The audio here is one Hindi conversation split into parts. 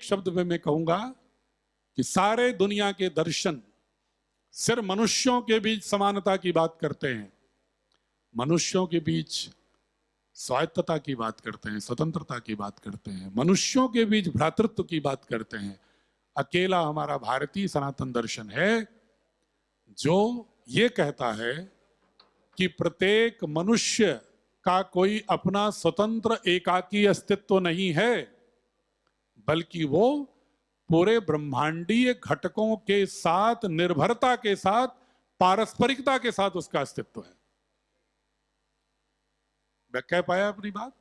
एक शब्द में मैं कहूंगा कि सारे दुनिया के दर्शन सिर्फ मनुष्यों के बीच समानता की बात करते हैं, मनुष्यों के बीच स्वायत्तता की बात करते हैं, स्वतंत्रता की बात करते हैं, मनुष्यों के बीच भ्रातृत्व की बात करते हैं। अकेला हमारा भारतीय सनातन दर्शन है जो ये कहता है कि प्रत्येक मनुष्य का कोई अपना स्वतंत्र एकाकी अस्तित्व नहीं है, बल्कि वो पूरे ब्रह्मांडीय घटकों के साथ निर्भरता के साथ पारस्परिकता के साथ उसका अस्तित्व है। मैं कह पाया अपनी बात?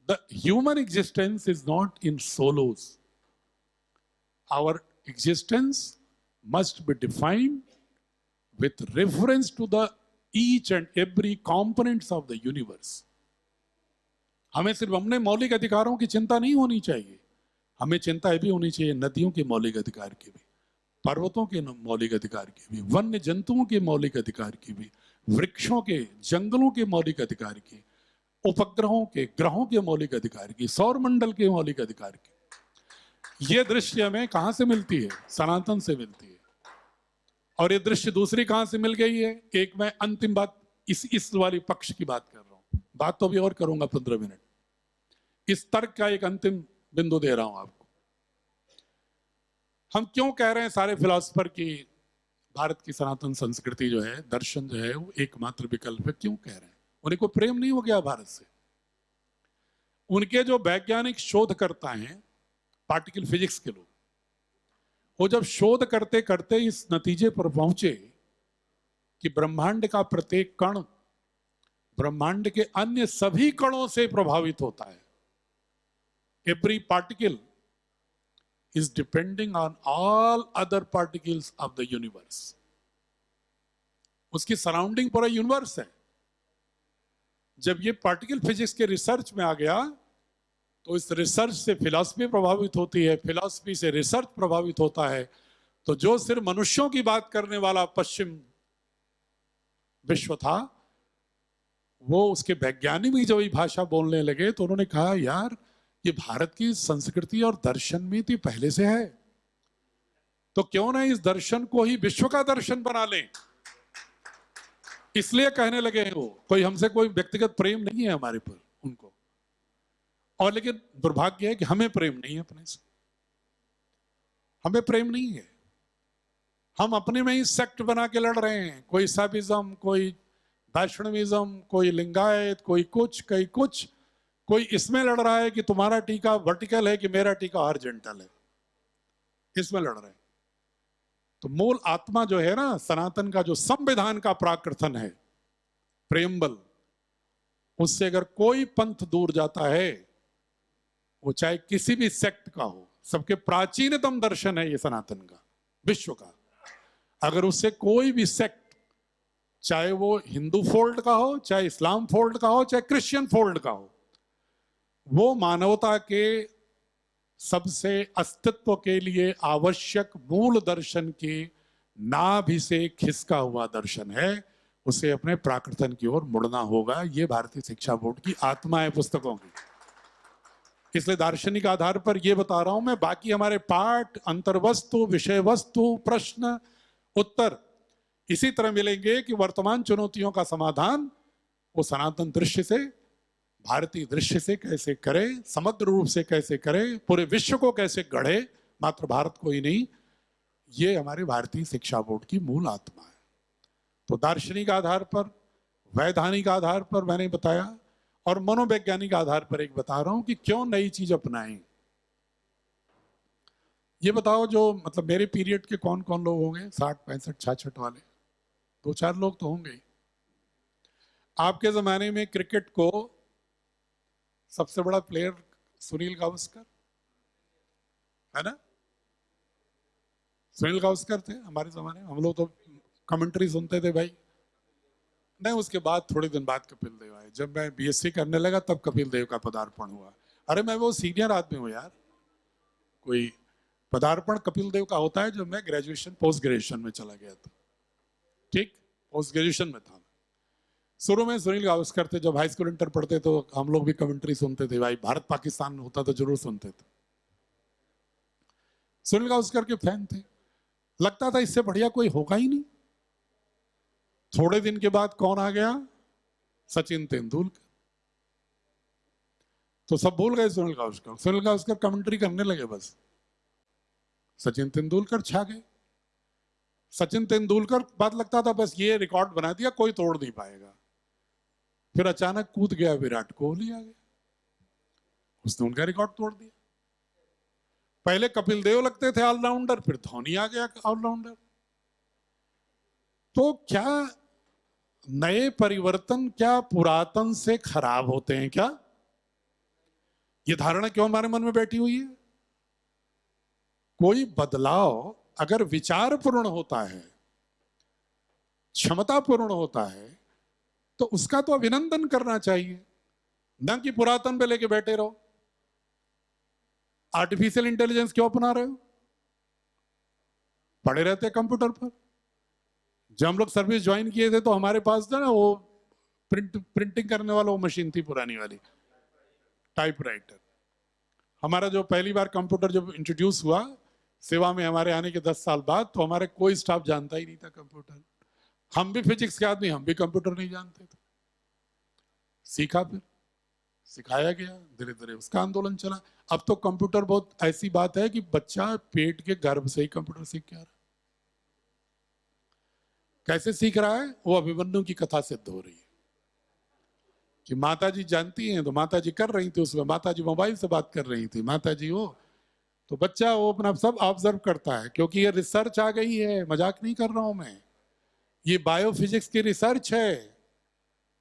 The human existence is not in silos. Our existence must be defined with reference to the each and every components of the universe. हमें सिर्फ अपने मौलिक अधिकारों की चिंता नहीं होनी चाहिए, हमें चिंता भी होनी चाहिए नदियों के मौलिक अधिकार की भी, पर्वतों के मौलिक अधिकार की भी, वन्य जंतुओं के मौलिक अधिकार की भी, वृक्षों के, जंगलों के मौलिक अधिकार की, उपग्रहों के, ग्रहों के मौलिक अधिकार की, सौर मंडल के मौलिक अधिकार की। ये दृश्य हमें कहां से मिलती है? सनातन से मिलती है। और ये दृश्य दूसरी कहां से मिल गई है? एक मैं अंतिम बात इस वाली पक्ष की बात कर रहा हूं, बात तो अभी और करूंगा 15 मिनट। इस तर्क का एक अंतिम बिंदु दे रहा हूं आपको। हम क्यों कह रहे हैं सारे फिलोसफर की भारत की सनातन संस्कृति जो है, दर्शन जो है, वो एकमात्र विकल्प है? क्यों कह रहे हैं? उन्हें कोई प्रेम नहीं हो गया भारत से? उनके जो वैज्ञानिक शोधकर्ता हैं, पार्टिकल फिजिक्स के लोग, वो जब शोध करते करते इस नतीजे पर पहुंचे कि ब्रह्मांड का प्रत्येक कण ब्रह्मांड के अन्य सभी कणों से प्रभावित होता है। Every particle is depending on all other particles of the universe. उसकी सराउंडिंग पूरा यूनिवर्स है। जब ये पार्टिकल फिजिक्स के रिसर्च में आ गया तो इस रिसर्च से फिलॉसफी प्रभावित होती है, फिलॉसफी से रिसर्च प्रभावित होता है। तो जो सिर्फ मनुष्यों की बात करने वाला पश्चिम विश्व था, वो उसके वैज्ञानिक भी जब ये भाषा बोलने लगे तो उन्होंने कहा, यार ये भारत की संस्कृति और दर्शन में तो पहले से है, तो क्यों ना इस दर्शन को ही विश्व का दर्शन बना लें। इसलिए कहने लगे हैं वो, कोई हमसे कोई व्यक्तिगत प्रेम नहीं है हमारे पर उनको। और लेकिन दुर्भाग्य है कि हमें प्रेम नहीं है अपने से, हमें प्रेम नहीं है। हम अपने में ही सेक्ट बना के लड़ रहे हैं, कोई सैबिज्म, कोई वैष्णविज्म, कोई लिंगायत, कोई कुछ कोई इसमें लड़ रहा है कि तुम्हारा टीका वर्टिकल है कि मेरा टीका हॉरिजॉन्टल है, इसमें लड़ रहे हैं। तो मूल आत्मा जो है ना सनातन का, जो संविधान का प्राकृतन है, प्रेम्बल, उससे अगर कोई पंथ दूर जाता है, वो चाहे किसी भी सेक्ट का हो, सबके प्राचीनतम दर्शन है ये सनातन का, विश्व का। अगर उससे कोई भी सेक्ट, चाहे वो हिंदू फोल्ड का हो, चाहे इस्लाम फोल्ड का हो, चाहे क्रिश्चियन फोल्ड का हो, वो मानवता के सबसे अस्तित्व के लिए आवश्यक मूल दर्शन के नाभि से खिसका हुआ दर्शन है। उसे अपने प्राकृतन की ओर मुड़ना होगा। ये भारतीय शिक्षा बोर्ड की आत्मा है पुस्तकों की। इसलिए दार्शनिक आधार पर यह बता रहा हूं मैं। बाकी हमारे पाठ, अंतर्वस्तु, विषय वस्तु, प्रश्न उत्तर इसी तरह मिलेंगे कि वर्तमान चुनौतियों का समाधान वो सनातन दृश्य से, भारतीय दृश्य से कैसे करे, समग्र रूप से कैसे करे, पूरे विश्व को कैसे गढ़े, मात्र भारत को ही नहीं। ये हमारे भारतीय शिक्षा बोर्ड की मूल आत्मा है। तो दार्शनिक आधार पर, वैधानिक आधार पर मैंने बताया, और मनोवैज्ञानिक आधार पर एक बता रहा हूं कि क्यों नई चीज अपनाएं। ये बताओ, जो मतलब मेरे पीरियड के कौन कौन लोग होंगे? 60, 65, 66 वाले 2-4 लोग तो होंगे। आपके जमाने में क्रिकेट को सबसे बड़ा प्लेयर सुनील गावस्कर है ना? सुनील गावस्कर थे हमारे जमाने में। हम लोग तो कमेंट्री सुनते थे भाई। नहीं, उसके बाद थोड़े दिन बाद कपिल देव आए। जब मैं बीएससी करने लगा तब कपिल देव का पदार्पण हुआ। अरे मैं वो सीनियर आदमी हूँ यार, कोई पदार्पण कपिल देव का होता है जब मैं ग्रेजुएशन पोस्ट ग्रेजुएशन में चला गया था। ठीक, पोस्ट ग्रेजुएशन में था। शुरू में सुनील गावस्कर थे। जब हाई स्कूल इंटर पढ़ते तो हम लोग भी कमेंट्री सुनते थे भाई। भारत पाकिस्तान होता तो जरूर सुनते थे। सुनील गावस्कर के फैन थे, लगता था इससे बढ़िया कोई होगा ही नहीं। थोड़े दिन के बाद कौन आ गया? सचिन तेंदुलकर। तो सब भूल गए सुनील गावस्कर, सुनील गावस्कर कमेंट्री करने लगे, बस सचिन तेंदुलकर छा गए। सचिन तेंदुलकर बात लगता था बस ये रिकॉर्ड बना दिया, कोई तोड़ नहीं पाएगा। फिर अचानक कूद गया विराट कोहली आ गया, उसने उनका रिकॉर्ड तोड़ दिया। पहले कपिल देव लगते थे ऑलराउंडर, फिर धोनी आ गया ऑलराउंडर। तो क्या नए परिवर्तन क्या पुरातन से खराब होते हैं क्या? ये धारणा क्यों हमारे मन में बैठी हुई है? कोई बदलाव अगर विचारपूर्ण होता है, क्षमतापूर्ण होता है, तो उसका तो अभिनंदन करना चाहिए, न कि पुरातन पे लेके बैठे रहो। आर्टिफिशियल इंटेलिजेंस क्यों अपना रहे हो? पड़े रहते हैं कंप्यूटर पर। जब हम लोग सर्विस ज्वाइन किए थे तो हमारे पास था ना वो प्रिंटिंग करने वाला वो मशीन थी पुरानी वाली, टाइपराइटर। हमारा जो पहली बार कंप्यूटर जब इंट्रोड्यूस हुआ सेवा में हमारे आने के 10 साल बाद, तो हमारे कोई स्टाफ जानता ही नहीं था कंप्यूटर। हम भी फिजिक्स के आदमी, हम भी कंप्यूटर नहीं जानते थे। सीखा, फिर सिखाया गया, धीरे धीरे उसका आंदोलन चला। अब तो कंप्यूटर बहुत ऐसी बात है कि बच्चा पेट के गर्भ से ही कंप्यूटर सीख के आ रहा है। कैसे सीख रहा है? वो अभिमन्यु की कथा सिद्ध हो रही है कि माता जी जानती हैं, तो माता जी कर रही थी, उसमें माता जी मोबाइल से बात कर रही थी, माता जी वो, तो बच्चा वो अपना सब ऑब्जर्व करता है, क्योंकि ये रिसर्च आ गई है, मजाक नहीं कर रहा हूं मैं। ये बायोफिजिक्स की रिसर्च है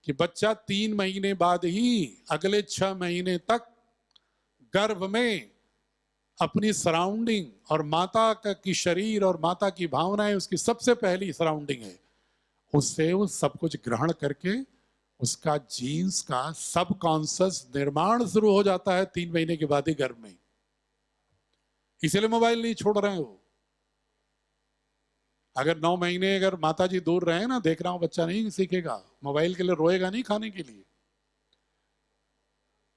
कि बच्चा 3 महीने बाद ही अगले 6 महीने तक गर्भ में अपनी सराउंडिंग और माता का की शरीर और माता की भावनाएं उसकी सबसे पहली सराउंडिंग है, उससे वो सब कुछ ग्रहण करके उसका जीन्स का सबकॉन्शियस निर्माण शुरू हो जाता है 3 महीने के बाद ही गर्भ में। इसलिए मोबाइल नहीं छोड़ रहे हो। अगर 9 महीने अगर माता जी दूर रहे ना, देख रहा हूं बच्चा नहीं सीखेगा, मोबाइल के लिए रोएगा नहीं खाने के लिए।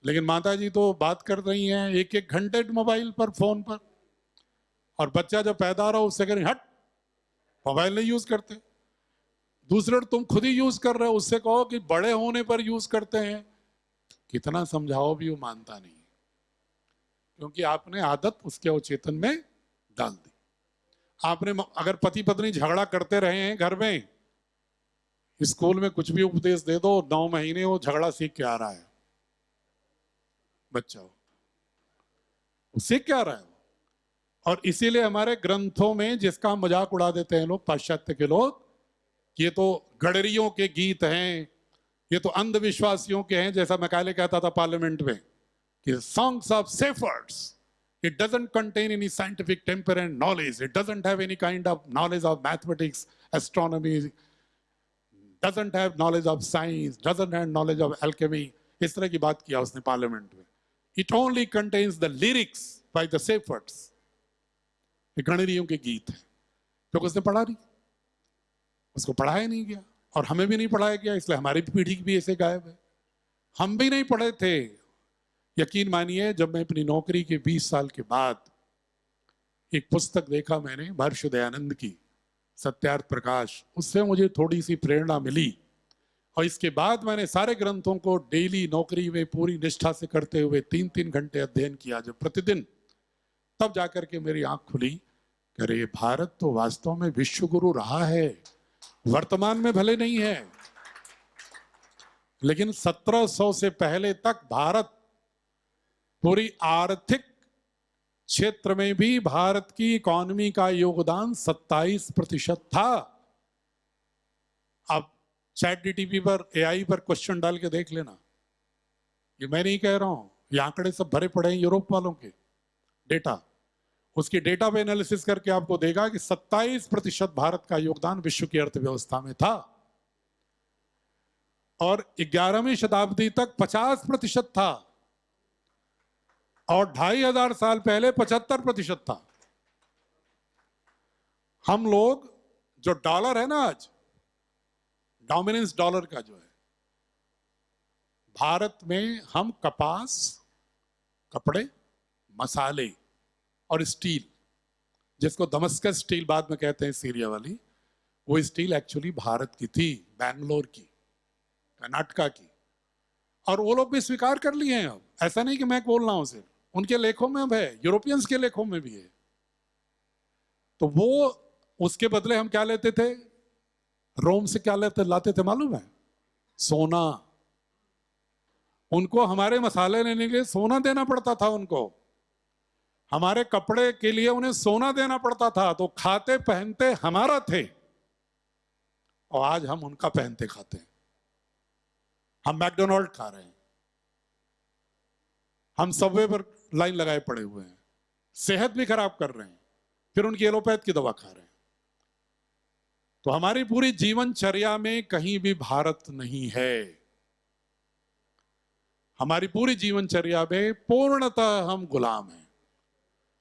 लेकिन माता जी तो बात कर रही हैं 1-1 घंटे मोबाइल पर, फोन पर, और बच्चा जब पैदा हो रहा उससे करें हट, मोबाइल नहीं यूज करते। दूसरे तुम खुद ही यूज कर रहे हो, उससे कहो कि बड़े होने पर यूज करते हैं। कितना समझाओ भी वो मानता नहीं, क्योंकि आपने आदत उसके अवचेतन में डाल दी। आपने अगर पति पत्नी झगड़ा करते रहे हैं घर में, स्कूल में कुछ भी उपदेश दे दो, 9 महीने वो झगड़ा सीख के आ रहा है बच्चा, वो सीख के आ रहा है। और इसीलिए हमारे ग्रंथों में जिसका मजाक उड़ा देते हैं लोग, पाश्चात्य के लोग, ये तो गडरियों के गीत हैं, ये तो अंधविश्वासियों के हैं, जैसा मैकाले कहता था पार्लियामेंट में कि songs of shepherds, it doesn't contain any scientific temper and knowledge, it doesn't have any kind of knowledge of mathematics, astronomy, doesn't have knowledge of science, doesn't have knowledge of alchemy। इस तरह की बात किया उसने पार्लियामेंट में। It only contains the lyrics by the shepherds, ये गणरियों के गीत हैं। क्योंकि उसने पढ़ा नहीं, उसको पढ़ाया नहीं गया, और हमें भी नहीं पढ़ाया गया, इसलिए हमारी पीढ़ी भी ऐसे गायब है। हम भी नहीं पढ़े थे। यकीन मानिए, जब मैं अपनी नौकरी के 20 साल के बाद एक पुस्तक देखा मैंने महर्षि दयानंद की, सत्यार्थ प्रकाश, उससे मुझे थोड़ी सी प्रेरणा मिली, और इसके बाद मैंने सारे ग्रंथों को डेली नौकरी में पूरी निष्ठा से करते हुए 3-3 घंटे अध्ययन किया जब प्रतिदिन, तब जाकर के मेरी आंख खुली कि अरे भारत तो वास्तव में विश्व गुरु रहा है, वर्तमान में भले नहीं है, लेकिन 1700 से पहले तक भारत पूरी आर्थिक क्षेत्र में भी भारत की इकोनॉमी का योगदान 27% था। अब ChatGPT पर, AI पर क्वेश्चन डाल के देख लेना, ये मैं नहीं कह रहा हूं, ये आंकड़े सब भरे पड़े हैं यूरोप वालों के डेटा, उसकी डेटा पे एनालिसिस करके आपको देगा कि 27% भारत का योगदान विश्व की अर्थव्यवस्था में था, और 11वीं शताब्दी तक 50% था, और 2500 साल पहले 75% था। हम लोग जो डॉलर है ना आज, डोमिनेंस डॉलर का जो है, भारत में हम कपास, कपड़े, मसाले और स्टील, जिसको दमस्कस स्टील बाद में कहते हैं सीरिया वाली, वो स्टील एक्चुअली भारत की थी, बैंगलोर की, कर्नाटका की, और वो लोग भी स्वीकार कर लिए हैं। अब ऐसा नहीं कि मैं बोल रहा हूं, सिर्फ उनके लेखों में अब है, यूरोपियंस के लेखों में भी है। तो वो उसके बदले हम क्या लेते थे? रोम से क्या लाते थे मालूम है? सोना। उनको हमारे मसाले लेने के लिए सोना देना पड़ता था, उनको हमारे कपड़े के लिए उन्हें सोना देना पड़ता था। तो खाते पहनते हमारा थे, और आज हम उनका पहनते खाते हैं। हम मैकडोनाल्ड खा रहे हैं, हम सबवे पर लाइन लगाए पड़े हुए हैं, सेहत भी खराब कर रहे हैं, फिर उनकी एलोपैथ की दवा खा रहे हैं। तो हमारी पूरी जीवनचर्या में कहीं भी भारत नहीं है। हमारी पूरी जीवनचर्या में पूर्णतः हम गुलाम हैं,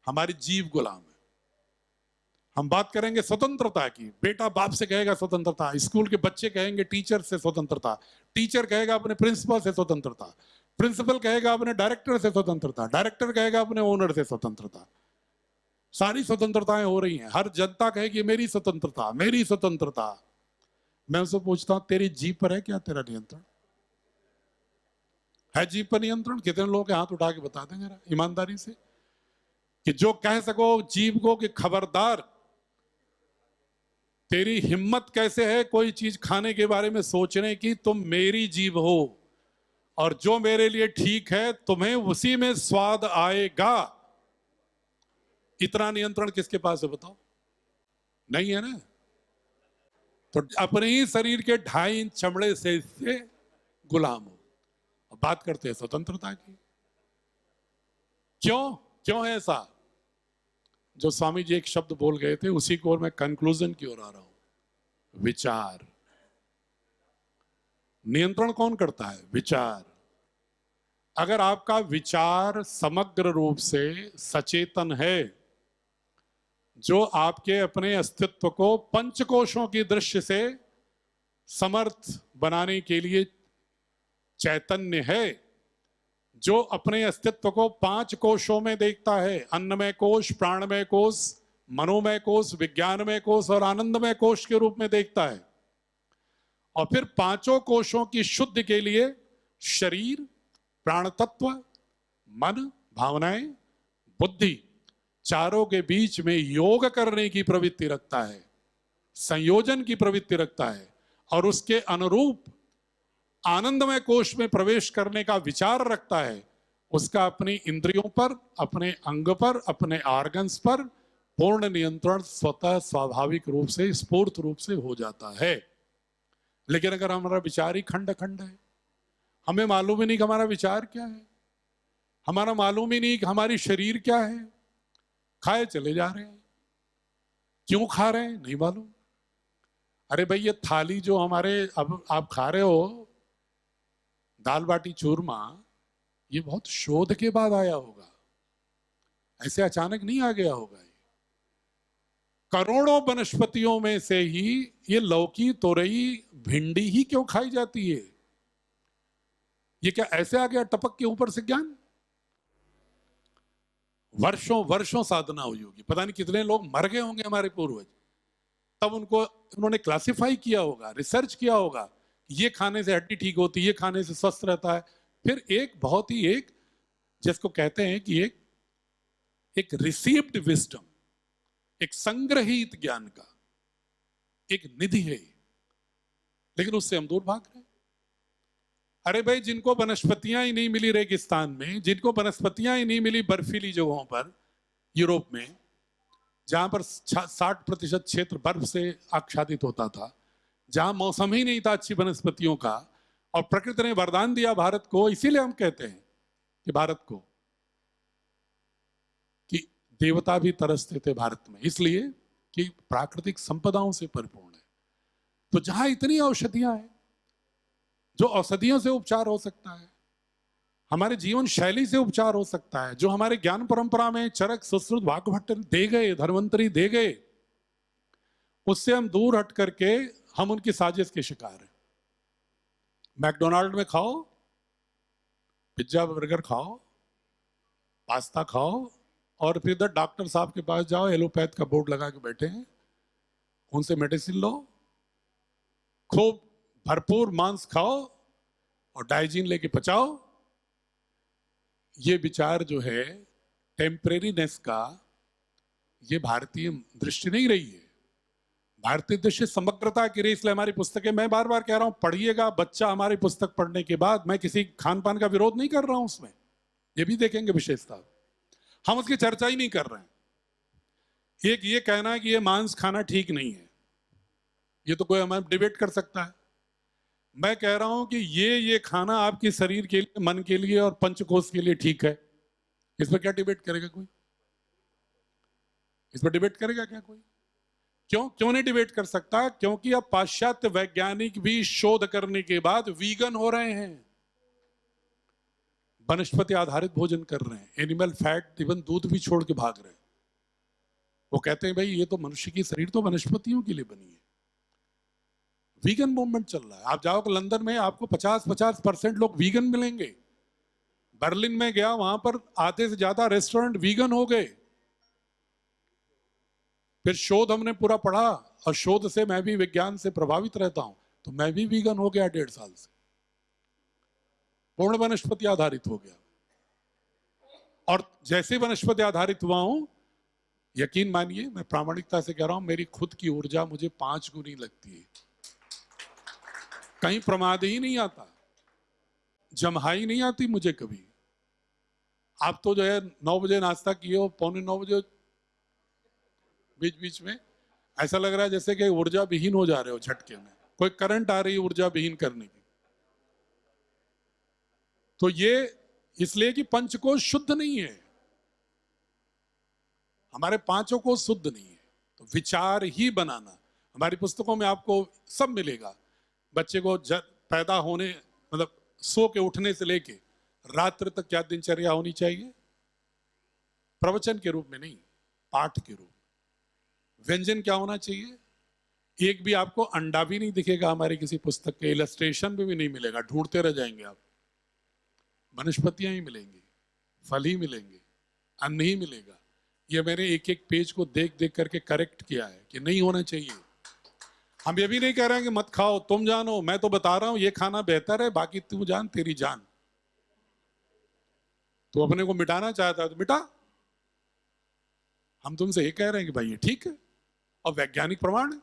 हमारी जीव गुलाम है। हम बात करेंगे स्वतंत्रता की, बेटा बाप से कहेगा स्वतंत्रता, स्कूल के बच्चे कहेंगे टीचर से स्वतंत्रता, टीचर कहेगा अपने प्रिंसिपल से स्वतंत्रता, प्रिंसिपल कहेगा अपने डायरेक्टर से स्वतंत्रता, डायरेक्टर कहेगा अपने ओनर से स्वतंत्रता। सारी स्वतंत्रताएं हो रही हैं, हर जनता कहेगी मेरी स्वतंत्रता, मेरी स्वतंत्रता। मैं उनसे पूछता हूं, तेरी जीभ पर है क्या तेरा नियंत्रण? है जीभ पर नियंत्रण? कितने लोग हाथ उठा के बता दें जरा ईमानदारी से, कि जो कह सको जीभ को कि खबरदार, तेरी हिम्मत कैसे है कोई चीज खाने के बारे में सोचने की, तुम मेरी जीभ हो और जो मेरे लिए ठीक है तुम्हें उसी में स्वाद आएगा। इतना नियंत्रण किसके पास है बताओ? नहीं है ना। तो अपने ही शरीर के 2.5 इंच चमड़े से इससे गुलाम हो। अब बात करते हैं स्वतंत्रता की। क्यों क्यों है ऐसा? जो स्वामी जी एक शब्द बोल गए थे, उसी को और मैं कंक्लूजन की ओर आ रहा हूं। विचार। नियंत्रण कौन करता है? विचार। अगर आपका विचार समग्र रूप से सचेतन है, जो आपके अपने अस्तित्व को पंचकोशों की दृष्टि से समर्थ बनाने के लिए चैतन्य है, जो अपने अस्तित्व को 5 कोशों में देखता है, अन्नमय कोश, प्राणमय कोश, मनोमय कोश, विज्ञानमय कोश और आनंदमय कोश के रूप में देखता है, और फिर 5 कोशों की शुद्धि के लिए शरीर, प्राण तत्व, मन, भावनाएं, बुद्धि, चारों के बीच में योग करने की प्रवृत्ति रखता है, संयोजन की प्रवृत्ति रखता है, और उसके अनुरूप आनंदमय कोश में प्रवेश करने का विचार रखता है। उसका अपनी इंद्रियों पर, अपने अंग पर, अपने ऑर्गन्स पर पूर्ण नियंत्रण स्वतः स्वाभाविक रूप से, स्फूर्त रूप से हो जाता है। लेकिन अगर हमारा विचार ही खंड खंड है, हमें मालूम ही नहीं कि हमारा विचार क्या है, हमारा मालूम ही नहीं कि हमारी शरीर क्या है, खाए चले जा रहे हैं। क्यों खा रहे हैं नहीं मालूम। अरे भाई, ये थाली जो हमारे अब आप खा रहे हो, दाल बाटी चूरमा, ये बहुत शोध के बाद आया होगा, ऐसे अचानक नहीं आ गया होगा। करोड़ों वनस्पतियों में से ही ये लौकी, तोरई, भिंडी ही क्यों खाई जाती है? ये क्या ऐसे आ गया टपक के ऊपर से ज्ञान? वर्षों वर्षों साधना हुई होगी, पता नहीं कितने लोग मर गए होंगे हमारे पूर्वज, तब उन्होंने क्लासिफाई किया होगा, रिसर्च किया होगा, ये खाने से हड्डी ठीक होती है, ये खाने से स्वस्थ रहता है। फिर एक बहुत ही एक जिसको कहते हैं कि एक रिसीव्ड विजडम, एक संग्रहित ज्ञान का एक निधि है, लेकिन उससे हम दूर भाग रहे हैं। अरे भाई, जिनको वनस्पतियां ही नहीं मिली रेगिस्तान में, जिनको वनस्पतियां ही नहीं मिली बर्फीली जगहों पर, यूरोप में जहां पर 60% क्षेत्र बर्फ से आच्छादित होता था, जहां मौसम ही नहीं था अच्छी वनस्पतियों का, और प्रकृति ने वरदान दिया भारत को। इसीलिए हम कहते हैं कि भारत को कि देवता भी तरसते थे भारत में, इसलिए कि प्राकृतिक संपदाओं से परिपूर्ण है। तो जहां इतनी औषधियां हैं, जो औषधियों से उपचार हो सकता है, हमारे जीवन शैली से उपचार हो सकता है, जो हमारे ज्ञान परंपरा में चरक, सुश्रुत, वाग्भट्ट दे गए, धर्मंतरी दे गए, उससे हम दूर हट करके हम उनकी साजिश के शिकार हैं। मैकडोनाल्ड में खाओ, पिज्जा बर्गर खाओ, पास्ता खाओ, और फिर इधर डॉक्टर साहब के पास जाओ, एलोपैथ का बोर्ड लगा के बैठे हैं, उनसे मेडिसिन लो, खूब भरपूर मांस खाओ और डाइजीन लेके पचाओ। ये विचार जो है टेम्परेरीनेस का, ये भारतीय दृष्टि नहीं रही है। भारतीय दृष्टि समग्रता की रही। इसलिए हमारी पुस्तकें, मैं बार बार कह रहा हूं, पढ़िएगा। बच्चा हमारी पुस्तक पढ़ने के बाद, मैं किसी खान पान का विरोध नहीं कर रहा हूं उसमें, ये भी देखेंगे विशेषता, हम उसकी चर्चा ही नहीं कर रहे हैं। एक ये कहना है कि ये मांस खाना ठीक नहीं है, ये तो कोई हमारे डिबेट कर सकता है। मैं कह रहा हूं कि ये खाना आपके शरीर के लिए, मन के लिए और पंचकोश के लिए ठीक है। इस पर क्या डिबेट करेगा कोई? इस पर डिबेट करेगा क्या कोई? क्यों नहीं डिबेट कर सकता? क्योंकि अब पाश्चात्य वैज्ञानिक भी शोध करने के बाद वीगन हो रहे हैं, वनस्पति आधारित भोजन कर रहे हैं, एनिमल फैट, इवन दूध भी छोड़ के भाग रहे हैं। वो कहते हैं भाई ये तो मनुष्य की शरीर तो वनस्पतियों के लिए बनी है। वीगन मूवमेंट चल रहा है। आप जाओगे लंदन में, आपको 50% लोग वीगन मिलेंगे। बर्लिन में गया, वहां पर आधे से ज्यादा रेस्टोरेंट वीगन हो गए। फिर शोध हमने पूरा पढ़ा, और शोध से मैं भी विज्ञान से प्रभावित रहता हूं, तो मैं भी वीगन हो गया 1.5 साल से, पूर्ण वनस्पति आधारित हो गया। और जैसे वनस्पति आधारित हुआ हूं, यकीन मानिए, मैं प्रामाणिकता से कह रहा हूं, मेरी खुद की ऊर्जा मुझे 5 गुनी लगती है। कहीं प्रमाद ही नहीं आता, जमहाई नहीं आती मुझे कभी। आप तो जो है 9 बजे नाश्ता किए हो, 8:45 बजे बीच बीच में ऐसा लग रहा है जैसे कि ऊर्जा विहीन हो जा रहे हो झटके में, कोई करंट आ रही है ऊर्जा विहीन करने की। तो ये इसलिए कि पंचकोश शुद्ध नहीं है, हमारे पांचों को शुद्ध नहीं है। तो विचार ही बनाना, हमारी पुस्तकों में आपको सब मिलेगा। बच्चे को पैदा होने, मतलब सो के उठने से लेके रात्रि तक क्या दिनचर्या होनी चाहिए, प्रवचन के रूप में नहीं, पाठ के रूप में। व्यंजन क्या होना चाहिए, एक भी आपको अंडा भी नहीं दिखेगा हमारी किसी पुस्तक के इलस्ट्रेशन में भी नहीं मिलेगा, ढूंढते रह जाएंगे आप। वनस्पतियां ही मिलेंगी, फल ही मिलेंगे, अन्न ही मिलेगा। ये मैंने एक एक पेज को देख देख करके करेक्ट किया है कि नहीं होना चाहिए। हम ये भी नहीं कह रहे हैं कि मत खाओ, तुम जानो, मैं तो बता रहा हूं ये खाना बेहतर है, बाकी तू जान, तेरी जान। तो अपने को मिटाना चाहता है तो मिटा। हम तुमसे ये कह रहे हैं कि भाई ये ठीक है और वैज्ञानिक प्रमाण है।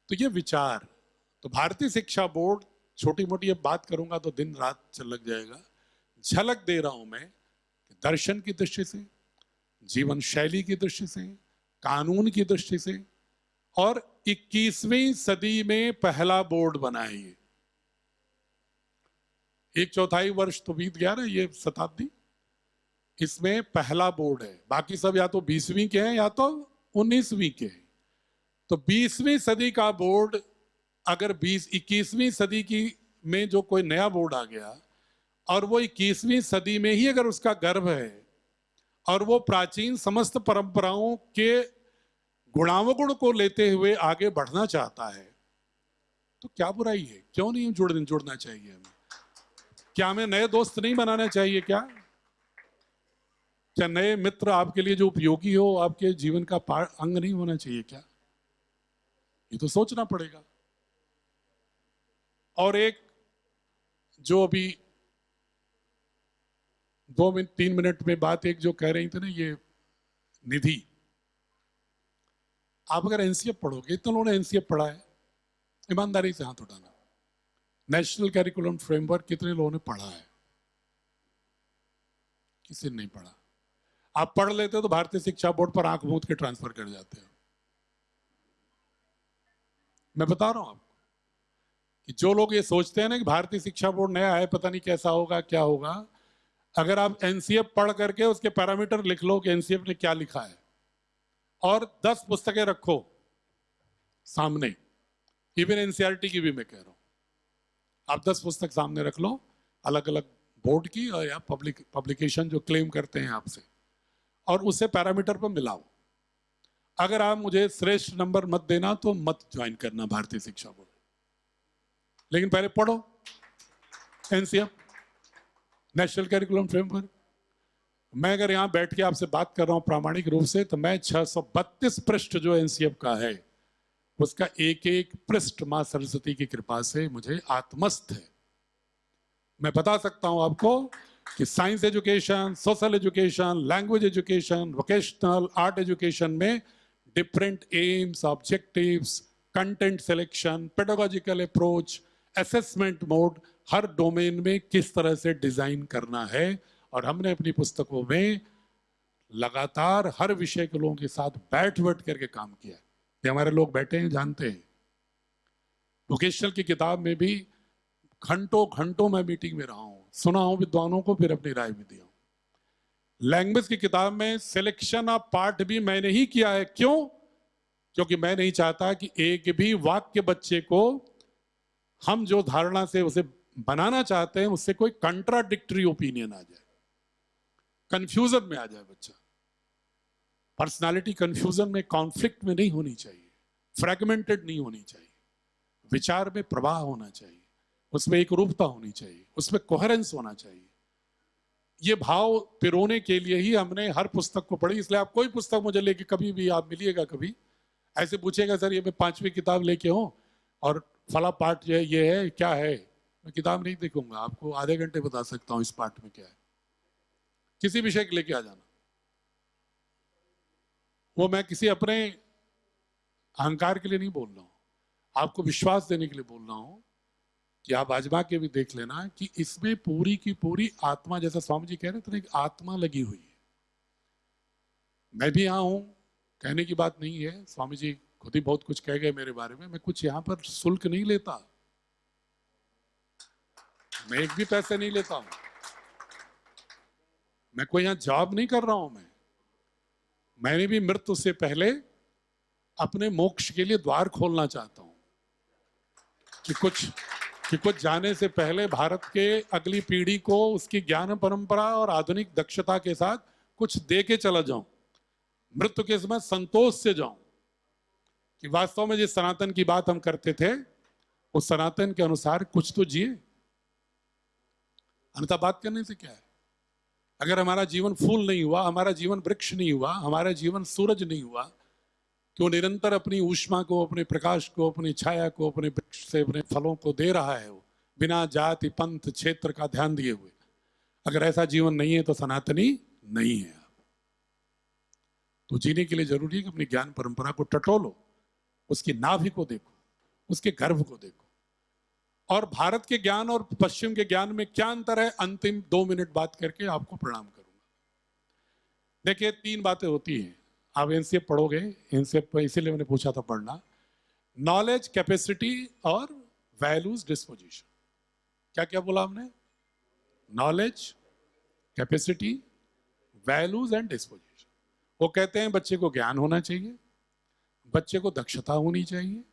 तो ये विचार, तो भारतीय शिक्षा बोर्ड, छोटी मोटी अब बात करूंगा तो दिन रात चल लग जाएगा, झलक दे रहा हूं मैं कि दर्शन की दृष्टि से, जीवन शैली की दृष्टि से, कानून की दृष्टि से, और 21वीं सदी में पहला बोर्ड बना है ये। 1/4 वर्ष तो बीत गया ना, ये शताब्दी, इसमें पहला बोर्ड है। बाकी सब या तो 20वीं के हैं या तो 19वीं के हैं। तो 20वीं सदी का बोर्ड अगर 21वीं सदी की में जो कोई नया बोर्ड आ गया, और वो 21वीं सदी में ही अगर उसका गर्भ है, और वो प्राचीन समस्त परंपराओं के गुणावगुण को लेते हुए आगे बढ़ना चाहता है, तो क्या बुराई है? क्यों नहीं जुड़ना चाहिए हमें? क्या हमें नए दोस्त नहीं बनाने चाहिए? क्या नए मित्र आपके लिए जो उपयोगी हो, आपके जीवन का अंग नहीं होना चाहिए क्या? ये तो सोचना पड़ेगा। और एक जो अभी 2-3 मिनट में बात एक जो कह रही थी ना, ये निधि, आप अगर एनसीएफ पढ़ोगे, इतने लोगों ने एनसीएफ पढ़ा है, ईमानदारी से हाथ उठाना, नेशनल कैरिकुलम फ्रेमवर्क कितने लोगों ने पढ़ा है? किसी ने नहीं पढ़ा। आप पढ़ लेते हो तो भारतीय शिक्षा बोर्ड पर आंख मूंद के ट्रांसफर कर जाते हो। मैं बता रहा हूं आपको कि जो लोग ये सोचते हैं ना कि भारतीय शिक्षा बोर्ड नया है, पता नहीं कैसा होगा क्या होगा, अगर आप एनसीएफ पढ़ करके उसके पैरामीटर लिख लो कि एनसीएफ ने क्या लिखा है, और 10 पुस्तकें रखो सामने, इवन एनसीईआरटी की भी मैं कह रहा हूं, आप 10 पुस्तक सामने रख लो अलग अलग बोर्ड की और या पब्लिकेशन जो क्लेम करते हैं आपसे, और उससे पैरामीटर पर मिलाओ। अगर आप मुझे श्रेष्ठ नंबर मत देना तो मत ज्वाइन करना भारतीय शिक्षा बोर्ड, लेकिन पहले पढ़ो एनसीएफ, नेशनल कैरिकुलम फ्रेमवर्क, मैं अगर यहाँ बैठ के आपसे बात कर रहा हूँ प्रामाणिक रूप से, तो मैं 632 पृष्ठ जो एनसीएफ का है उसका एक एक पृष्ठ मां सरस्वती की कृपा से मुझे आत्मस्थ है। मैं बता सकता हूं आपको कि science education, social education, language education, vocational, art education में different aims, objectives, content selection, pedagogical approach, assessment mode, हर डोमेन में किस तरह से डिजाइन करना है। और हमने अपनी पुस्तकों में लगातार हर विषय के लोगों के साथ बैठ करके काम किया है। ये हमारे लोग बैठे हैं, जानते हैं। वोकेशनल की किताब में भी घंटों घंटों मैं मीटिंग में रहा हूं, सुना हूं विद्वानों को, फिर अपनी राय भी दिया हूं। लैंग्वेज की किताब में सिलेक्शन ऑफ पार्ट भी मैंने ही किया है। क्यों? क्योंकि मैं नहीं चाहता कि एक भी वाक्य बच्चे को हम जो धारणा से उसे बनाना चाहते हैं उससे कोई कंट्राडिक्टरी ओपिनियन आ जाए, कंफ्यूजन में आ जाए बच्चा। पर्सनालिटी कंफ्यूजन में, कॉन्फ्लिक्ट में नहीं होनी चाहिए, फ्रैगमेंटेड नहीं होनी चाहिए। विचार में प्रवाह होना चाहिए, उसमें एक रूपता होनी चाहिए, उसमें कोहेरेंस होना चाहिए। ये भाव पिरोने के लिए ही हमने हर पुस्तक को पढ़ी। इसलिए आप कोई पुस्तक मुझे लेके कभी भी आप मिलिएगा, कभी ऐसे पूछेगा सर ये मैं 5वीं किताब लेके हूँ और फला पार्ट जो है ये है, क्या है, मैं किताब नहीं देखूंगा, आपको आधे घंटे बता सकता हूँ इस पार्ट में क्या है। किसी विषय के लेके आ जाना, वो मैं किसी अपने अहंकार के लिए नहीं बोल रहा हूँ, आपको विश्वास देने के लिए बोल रहा हूँ कि आप आजमा के भी देख लेना कि इसमें पूरी की पूरी आत्मा, जैसा स्वामी जी कह रहे थे, एक आत्मा लगी हुई है। मैं भी यहाँ हूँ, कहने की बात नहीं है, स्वामी जी खुद ही बहुत कुछ कह गए मेरे बारे में। मैं कुछ यहाँ पर शुल्क नहीं लेता, मैं एक भी पैसे नहीं लेता हूँ, मैं कोई यहाँ जॉब नहीं कर रहा हूं। मैंने भी मृत्यु से पहले अपने मोक्ष के लिए द्वार खोलना चाहता हूं कि कुछ जाने से पहले भारत के अगली पीढ़ी को उसकी ज्ञान परंपरा और आधुनिक दक्षता के साथ कुछ दे के चला जाऊं, मृत्यु के समय संतोष से जाऊं कि वास्तव में जिस सनातन की बात हम करते थे उस सनातन के अनुसार कुछ तो जिए। अन्यथा बात करने से क्या है? अगर हमारा जीवन फूल नहीं हुआ, हमारा जीवन वृक्ष नहीं हुआ, हमारा जीवन सूरज नहीं हुआ, कि वो निरंतर अपनी ऊष्मा को, अपने प्रकाश को, अपनी छाया को, अपने वृक्ष से अपने फलों को दे रहा है, वो बिना जाति पंथ क्षेत्र का ध्यान दिए हुए, अगर ऐसा जीवन नहीं है तो सनातनी नहीं है। तो जीने के लिए जरूरी है कि अपनी ज्ञान परंपरा को टटोलो, उसकी नाभि को देखो, उसके गर्भ को देखो। और भारत के ज्ञान और पश्चिम के ज्ञान में क्या अंतर है, अंतिम 2 मिनट बात करके आपको प्रणाम करूंगा। देखिए 3 बातें होती हैं, आप एनसीएफ पढ़ोगे, एनसीएफ इसीलिए मैंने पूछा था पढ़ना। नॉलेज, कैपेसिटी और वैल्यूज डिस्पोजिशन। क्या क्या बोला हमने? Knowledge, capacity, values and disposition. वो कहते हैं बच्चे को ज्ञान होना चाहिए, बच्चे को दक्षता होनी चाहिए,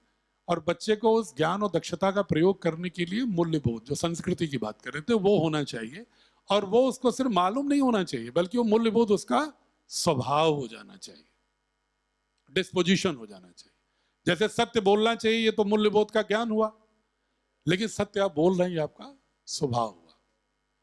और बच्चे को उस ज्ञान और दक्षता का प्रयोग करने के लिए मूल्यबोध, जो संस्कृति की बात कर रहे थे, वो होना चाहिए। और वो उसको सिर्फ मालूम नहीं होना चाहिए, बल्कि वो मूल्यबोध उसका स्वभाव हो जाना चाहिए, डिस्पोजिशन हो जाना चाहिए। जैसे सत्य बोलना चाहिए, ये तो मूल्यबोध का ज्ञान हुआ, लेकिन सत्य आप बोल रहे हैं, आपका स्वभाव।